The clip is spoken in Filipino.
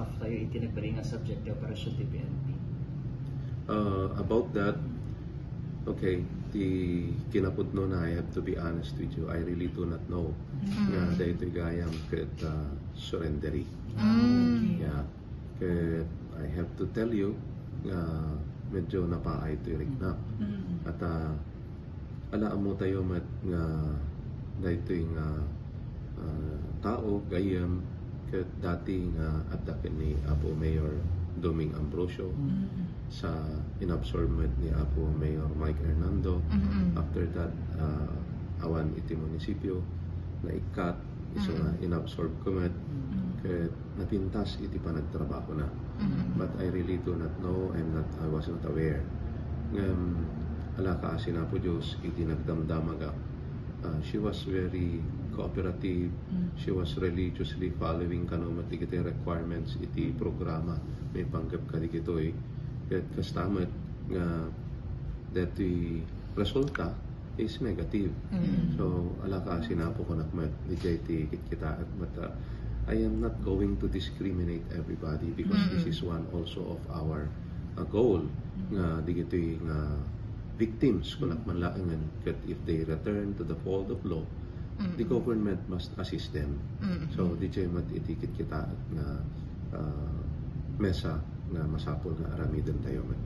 staff tayo itinagpari nga subject ng operasyon ti PNP? About that, okay, the kinapudno na, I have to be honest with you, I really do not know nga dahito gayam ket surrenderi. Yeah, ket I have to tell you nga medyo napaay to riknap. At alaan mo tayo met nga dahito nga tao gayam ket dati nga at ni Apo Mayor Doming Ambrosio sa inabsorbment ni Apo Mayor Mike Hernando. After that, awan iti munisipyo na ikat iso nga inabsorb kumet kaya napintas iti pa nagtrabaho na. But I really do not know, I was not aware. Ala ka sinapo Diyos iti nagdamdamaga. She was very cooperative. She was religiously following kanumat iti requirements iti programa may panggap ka dikitoy. Ket kastamet nga dati resulta is negative. So ala ka sinapo ko nakmet iti kita but I am not going to discriminate everybody because this is one also of our goal nga dikitoy nga victims kung manlaangan ket if they return to the fold of law, the government must assist them. So DJ mat itikit kita nga mesa nga masapol nga aramiden tayo man.